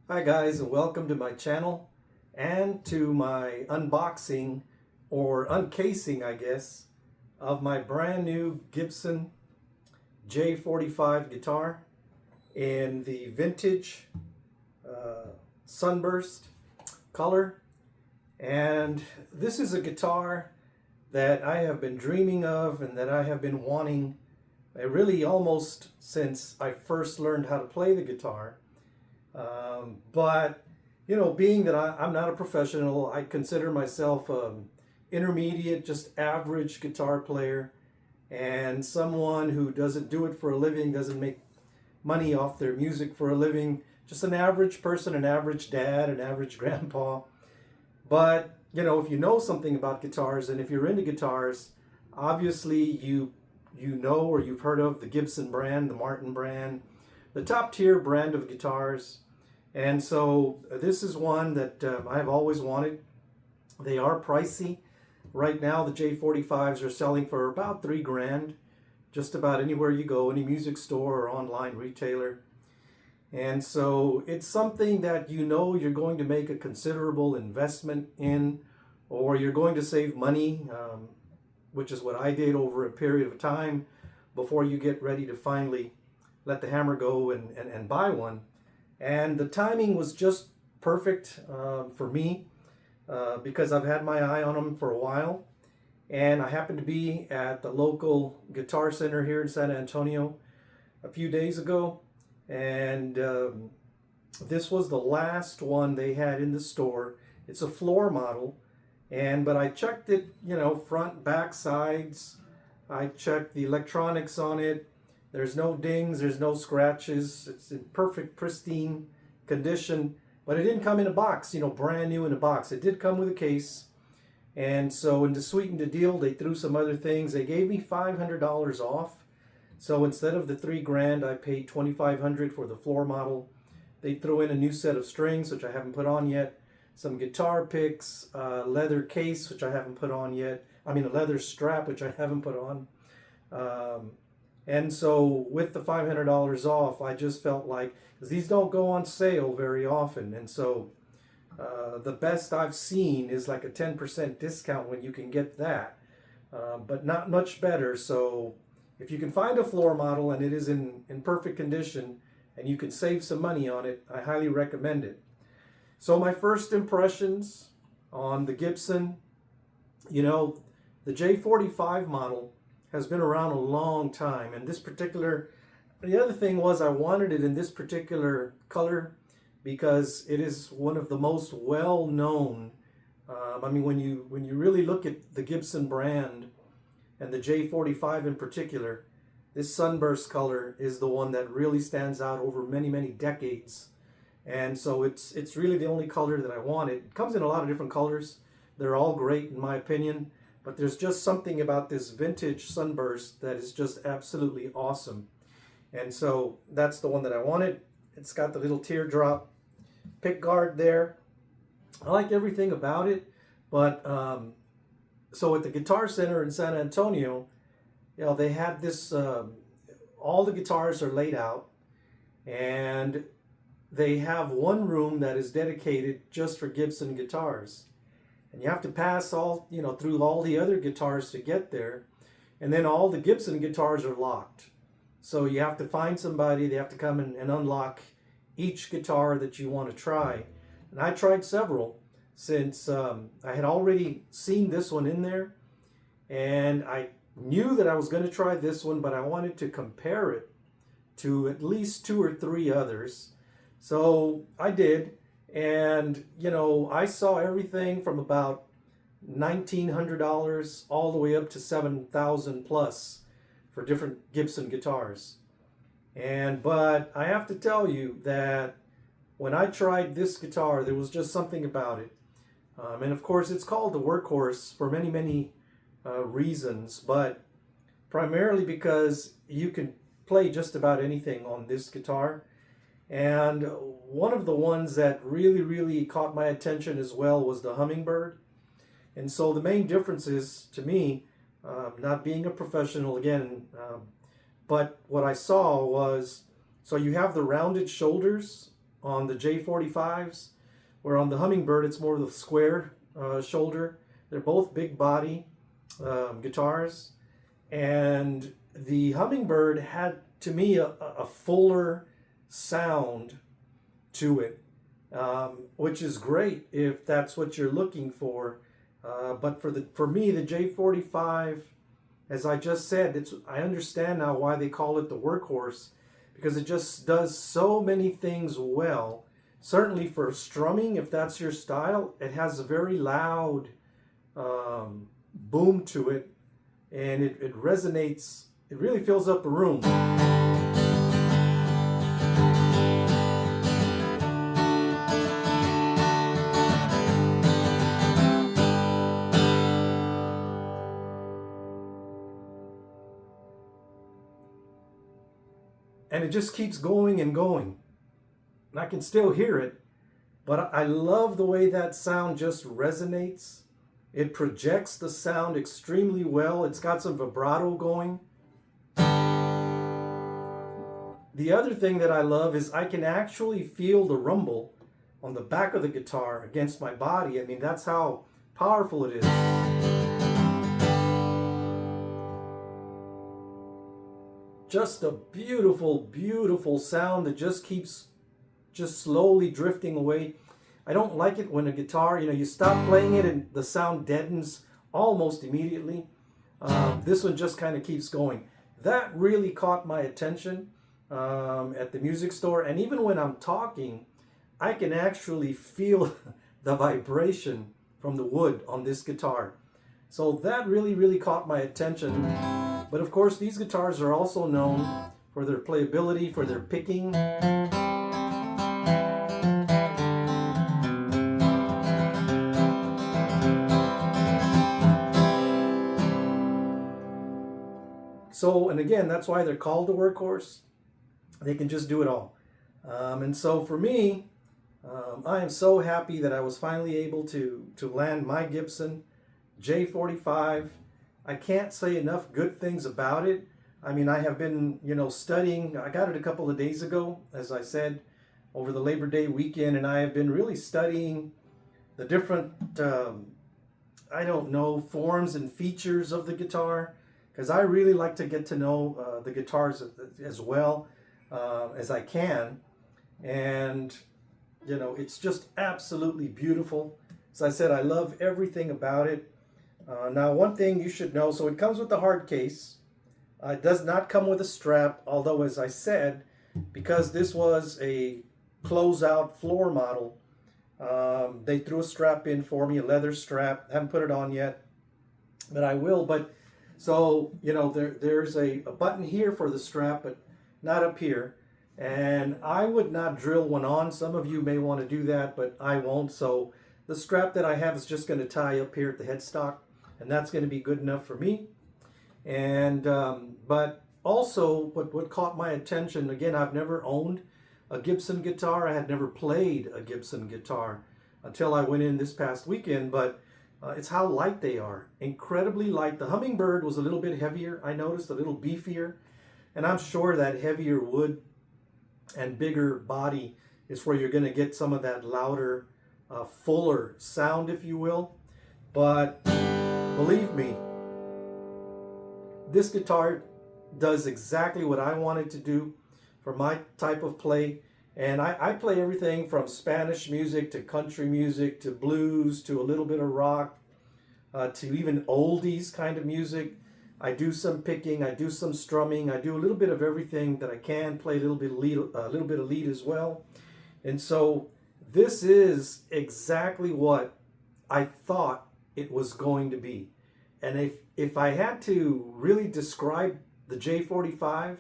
Hi guys, and welcome to my channel and to my unboxing or uncasing, I guess, of my brand new Gibson J-45 guitar in the Vintage Sunburst color. And this is a guitar that I have been dreaming of and that I have been wanting really almost since I first learned how to play the guitar. But you know, being that I'm not a professional, I consider myself intermediate, just average guitar player, and someone who doesn't do it for a living, doesn't make money off their music for a living, just an average person, an average dad, an average grandpa. But you know, if you know something about guitars and if you're into guitars, obviously you know or you've heard of the Gibson brand, the Martin brand, the top tier brand of guitars. And so this is one that I've always wanted. They are pricey. Right now the J45s are selling for about $3,000, just about anywhere you go, any music store or online retailer. And so it's something that you know you're going to make a considerable investment in, or you're going to save money, which is what I did over a period of time before you get ready to finally let the hammer go and buy one. And the timing was just perfect for me because I've had my eye on them for a while. And I happened to be at the local guitar center here in San Antonio a few days ago. And this was the last one they had in the store. It's a floor model. But I checked it, you know, front, back, sides. I checked the electronics on it. There's no dings, there's no scratches. It's in perfect, pristine condition. But it didn't come in a box, you know, brand new in a box. It did come with a case. And so, and to sweeten the deal, they threw some other things. They gave me $500 off. So instead of the $3,000, I paid $2,500 for the floor model. They threw in a new set of strings, which I haven't put on yet. Some guitar picks, leather case, which I haven't put on yet. I mean, a leather strap, which I haven't put on. And so with the $500 off, I just felt like, because these don't go on sale very often. And so the best I've seen is like a 10% discount when you can get that, but not much better. So if you can find a floor model and it is in perfect condition and you can save some money on it, I highly recommend it. So my first impressions on the Gibson, you know, the J45 model has been around a long time, and the other thing was I wanted it in this particular color because it is one of the most well-known. I mean, when you really look at the Gibson brand and the J45 in particular, this sunburst color is the one that really stands out over many decades. And so it's really the only color that I wanted. It comes in a lot of different colors. They're all great in my opinion. But there's just something about this Vintage Sunburst that is just absolutely awesome. And so that's the one that I wanted. It's got the little teardrop pick guard there. I like everything about it. But so at the Guitar Center in San Antonio, you know, they had this, all the guitars are laid out. And they have one room that is dedicated just for Gibson guitars. And you have to pass all, you know, through all the other guitars to get there. And then all the Gibson guitars are locked. So you have to find somebody, they have to come and unlock each guitar that you want to try. And I tried several since I had already seen this one in there. And I knew that I was going to try this one, but I wanted to compare it to at least 2 or 3 others. So I did. And, you know, I saw everything from about $1,900 all the way up to $7,000 plus for different Gibson guitars. But I have to tell you that when I tried this guitar, there was just something about it. And of course, it's called the workhorse for many reasons, but primarily because you can play just about anything on this guitar. And one of the ones that really caught my attention as well was the Hummingbird. And so the main difference is, to me, not being a professional again, but what I saw was, so you have the rounded shoulders on the J-45s, where on the Hummingbird it's more of the square shoulder. They're both big body guitars, and the Hummingbird had, to me, a fuller sound to it, which is great if that's what you're looking for. But for me, the J-45, as I just said, I understand now why they call it the workhorse, because it just does so many things well. Certainly for strumming, if that's your style, it has a very loud boom to it, and it resonates. It really fills up a room. And it just keeps going and going. And I can still hear it, but I love the way that sound just resonates. It projects the sound extremely well. It's got some vibrato going. The other thing that I love is I can actually feel the rumble on the back of the guitar against my body. I mean, that's how powerful it is. Just a beautiful, beautiful sound that just keeps slowly drifting away. I don't like it when a guitar, you stop playing it and the sound deadens almost immediately. This one just kind of keeps going. That really caught my attention at the music store. And even when I'm talking, I can actually feel the vibration from the wood on this guitar. So that really, really caught my attention. But of course, these guitars are also known for their playability, for their picking. So, and again, that's why they're called the workhorse. They can just do it all. And so for me, I am so happy that I was finally able to land my Gibson J-45. I can't say enough good things about it. I mean, I have been, studying. I got it a couple of days ago, as I said, over the Labor Day weekend, and I have been really studying the different, forms and features of the guitar, because I really like to get to know the guitars as well as I can. And, it's just absolutely beautiful. As I said, I love everything about it. Now, one thing you should know, so it comes with a hard case. It does not come with a strap, although, as I said, because this was a closeout floor model, they threw a strap in for me, a leather strap. I haven't put it on yet, but I will. But so, there's a button here for the strap, but not up here. And I would not drill one on. Some of you may want to do that, but I won't. So the strap that I have is just going to tie up here at the headstock, and that's going to be good enough for me. And but also what caught my attention, again, I've never owned a Gibson guitar. I had never played a Gibson guitar until I went in this past weekend, but it's how light they are. Incredibly light. The Hummingbird was a little bit heavier, I noticed, a little beefier, and I'm sure that heavier wood and bigger body is where you're going to get some of that louder, fuller sound, if you will. But believe me, this guitar does exactly what I want it to do for my type of play. And I play everything from Spanish music to country music to blues to a little bit of rock to even oldies kind of music. I do some picking, I do some strumming, I do a little bit of everything that I can, play a little bit of lead as well. And so this is exactly what I thought it was going to be. And if I had to really describe the J-45,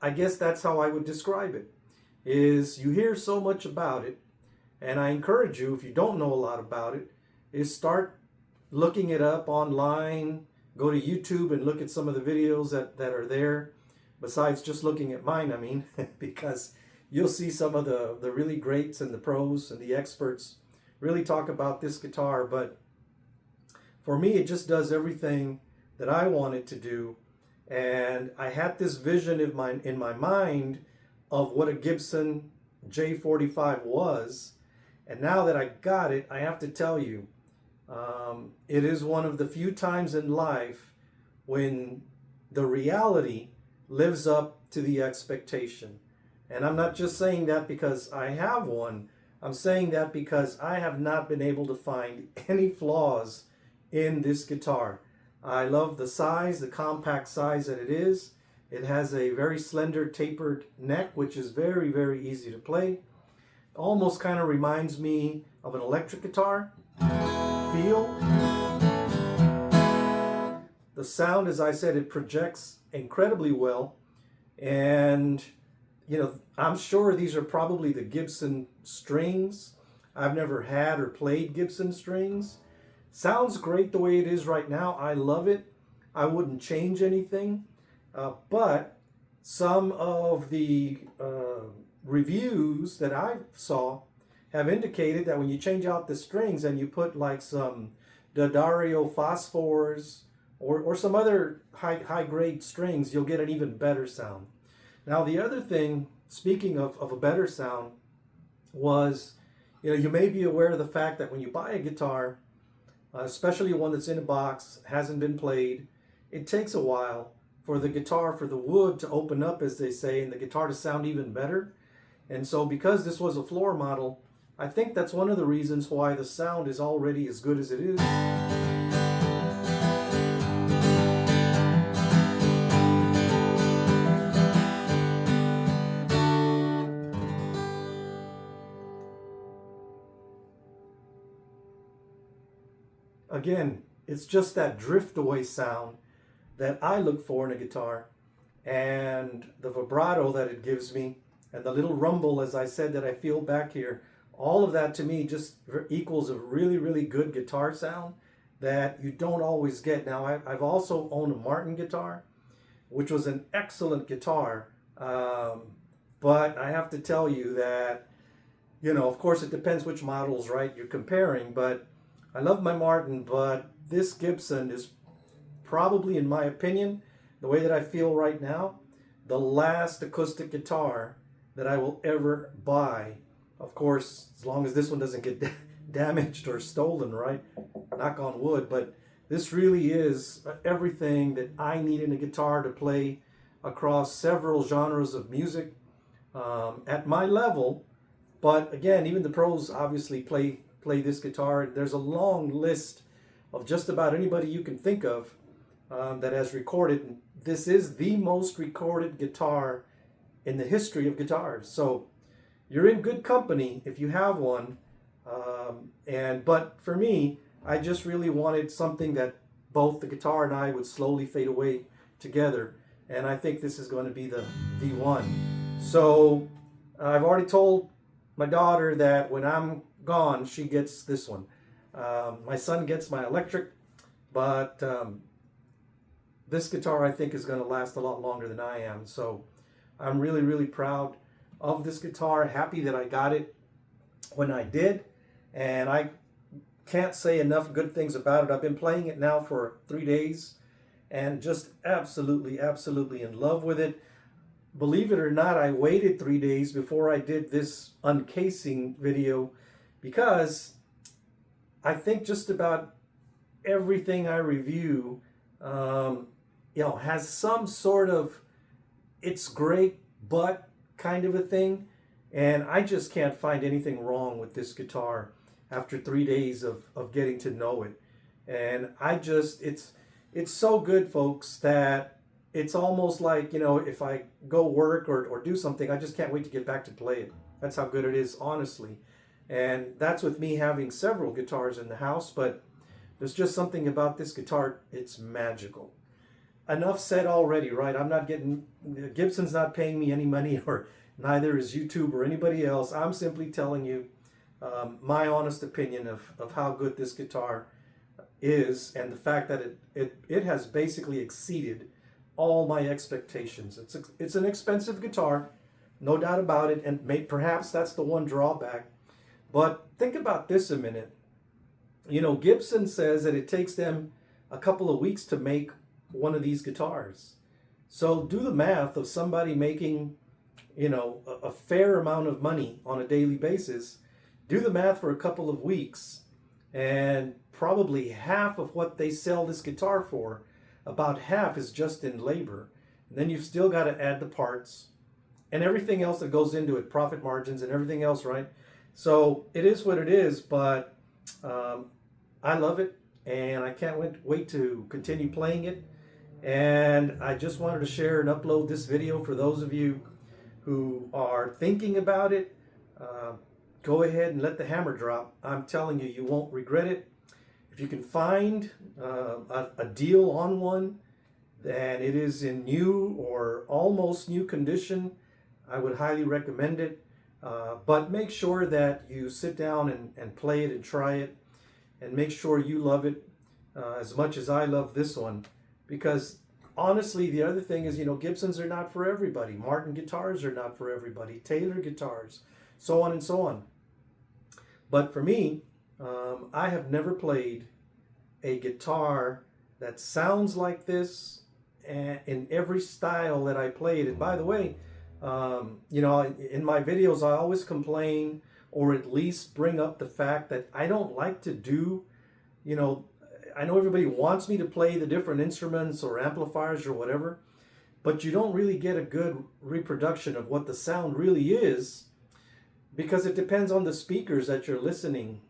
I guess that's how I would describe it. Is you hear so much about it, and I encourage you, if you don't know a lot about it, is start looking it up online. Go to YouTube and look at some of the videos that are there, besides just looking at mine, I mean, because you'll see some of the really greats and the pros and the experts really talk about this guitar. But for me, it just does everything that I want it to do. And I had this vision in my mind of what a Gibson J-45 was. And now that I got it, I have to tell you, it is one of the few times in life when the reality lives up to the expectation. And I'm not just saying that because I have one. I'm saying that because I have not been able to find any flaws in this guitar. I love the size, the compact size that it is. It has a very slender tapered neck, which is very, very easy to play. Almost kind of reminds me of an electric guitar feel. The sound, as I said, it projects incredibly well. And, I'm sure these are probably the Gibson strings. I've never had or played Gibson strings. Sounds great the way it is right now. I love it. I wouldn't change anything. But some of the reviews that I saw have indicated that when you change out the strings and you put like some D'Addario phosphors or some other high grade strings, you'll get an even better sound. Now the other thing, speaking of a better sound, was, you may be aware of the fact that when you buy a guitar, especially one that's in a box, hasn't been played, it takes a while for the guitar, for the wood to open up, as they say, and the guitar to sound even better. And so because this was a floor model, I think that's one of the reasons why the sound is already as good as it is. Again, it's just that drift away sound that I look for in a guitar, and the vibrato that it gives me, and the little rumble, as I said, that I feel back here. All of that to me just equals a really, really good guitar sound that you don't always get. Now, I've also owned a Martin guitar, which was an excellent guitar, but I have to tell you that, of course it depends which models, right, you're comparing, but I love my Martin, but this Gibson is probably, in my opinion, the way that I feel right now, the last acoustic guitar that I will ever buy. Of course, as long as this one doesn't get damaged or stolen, right? Knock on wood. But this really is everything that I need in a guitar to play across several genres of music at my level. But again, even the pros obviously play this guitar. There's a long list of just about anybody you can think of that has recorded. This is the most recorded guitar in the history of guitars. So you're in good company if you have one. But for me, I just really wanted something that both the guitar and I would slowly fade away together. And I think this is going to be the one. So I've already told my daughter that when I'm gone, she gets this one. My son gets my electric, but this guitar I think is going to last a lot longer than I am. So I'm really, really proud of this guitar, happy that I got it when I did, and I can't say enough good things about it. I've been playing it now for 3 days and just absolutely, absolutely in love with it. Believe it or not, I waited 3 days before I did this uncasing video because I think just about everything I review has some sort of it's great but kind of a thing, and I just can't find anything wrong with this guitar after 3 days of getting to know it. And it's so good, folks, that it's almost like, if I go work or do something, I just can't wait to get back to play it. That's how good it is, honestly. And that's with me having several guitars in the house, but there's just something about this guitar, it's magical. Enough said already, right? Gibson's not paying me any money, or neither is YouTube or anybody else. I'm simply telling you my honest opinion of how good this guitar is, and the fact that it has basically exceeded all my expectations. It's an expensive guitar, no doubt about it, and perhaps that's the one drawback. But think about this a minute. Gibson says that it takes them a couple of weeks to make one of these guitars. So do the math of somebody making a fair amount of money on a daily basis, do the math for a couple of weeks, and probably half of what they sell this guitar for, about half is just in labor. And then you've still got to add the parts and everything else that goes into it, profit margins and everything else, right? So it is what it is, but I love it, and I can't wait to continue playing it. And I just wanted to share and upload this video for those of you who are thinking about it. Go ahead and let the hammer drop. I'm telling you, you won't regret it. If you can find a deal on one, and it is in new or almost new condition, I would highly recommend it. But make sure that you sit down and play it and try it, and make sure you love it as much as I love this one. Because honestly, the other thing is, Gibsons are not for everybody. Martin guitars are not for everybody. Taylor guitars, so on and so on. But for me, I have never played a guitar that sounds like this in every style that I played. And by the way, in my videos, I always complain, or at least bring up the fact that I don't like to do, I know everybody wants me to play the different instruments or amplifiers or whatever, but you don't really get a good reproduction of what the sound really is, because it depends on the speakers that you're listening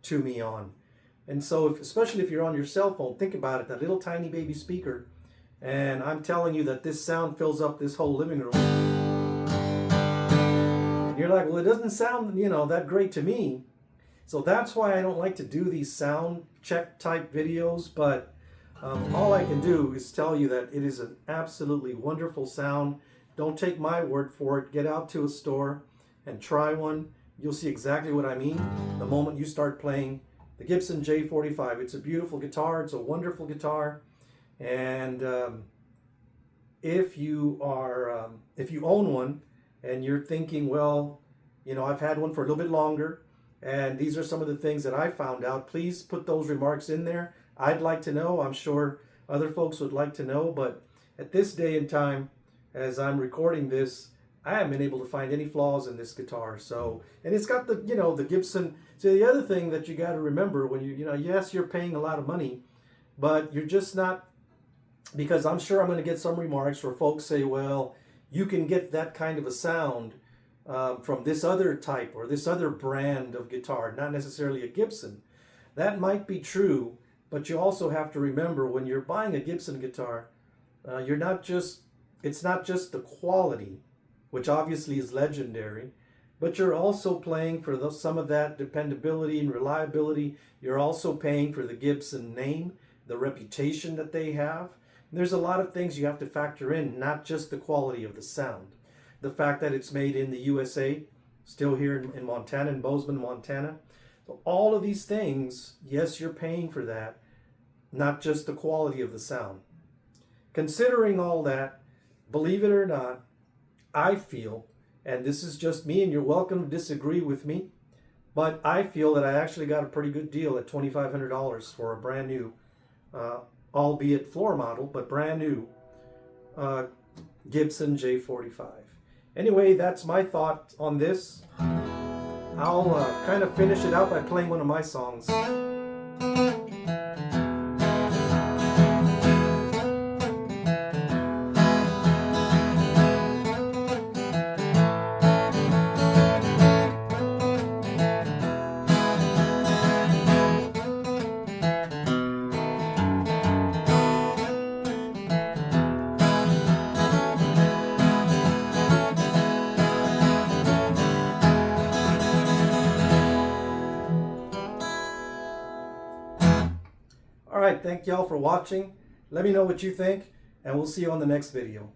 to me on. And so, especially if you're on your cell phone, think about it, that little tiny baby speaker, and I'm telling you that this sound fills up this whole living room. And you're like, well, it doesn't sound, that great to me. So that's why I don't like to do these sound check type videos, but all I can do is tell you that it is an absolutely wonderful sound. Don't take my word for it. Get out to a store and try one. You'll see exactly what I mean the moment you start playing the Gibson J-45. It's a beautiful guitar. It's a wonderful guitar. And if you own one and you're thinking, well, I've had one for a little bit longer, and these are some of the things that I found out, please put those remarks in there. I'd like to know. I'm sure other folks would like to know. But at this day and time, as I'm recording this, I haven't been able to find any flaws in this guitar. So, and it's got the, the Gibson. So the other thing that you got to remember when yes, you're paying a lot of money, but you're just not, because I'm sure I'm going to get some remarks where folks say, well, you can get that kind of a sound from this other type or this other brand of guitar, not necessarily a Gibson. That might be true, but you also have to remember, when you're buying a Gibson guitar, it's not just the quality, which obviously is legendary, but you're also paying for some of that dependability and reliability. You're also paying for the Gibson name, the reputation that they have. There's a lot of things you have to factor in, not just the quality of the sound. The fact that it's made in the USA, still here in Montana, in Bozeman, Montana. So all of these things, yes, you're paying for that, not just the quality of the sound. Considering all that, believe it or not, I feel, and this is just me, and you're welcome to disagree with me, but I feel that I actually got a pretty good deal at $2,500 for a brand new, albeit floor model, but brand new Gibson J-45. Anyway, that's my thought on this. I'll kind of finish it out by playing one of my songs. All right, thank y'all for watching. Let me know what you think, and we'll see you on the next video.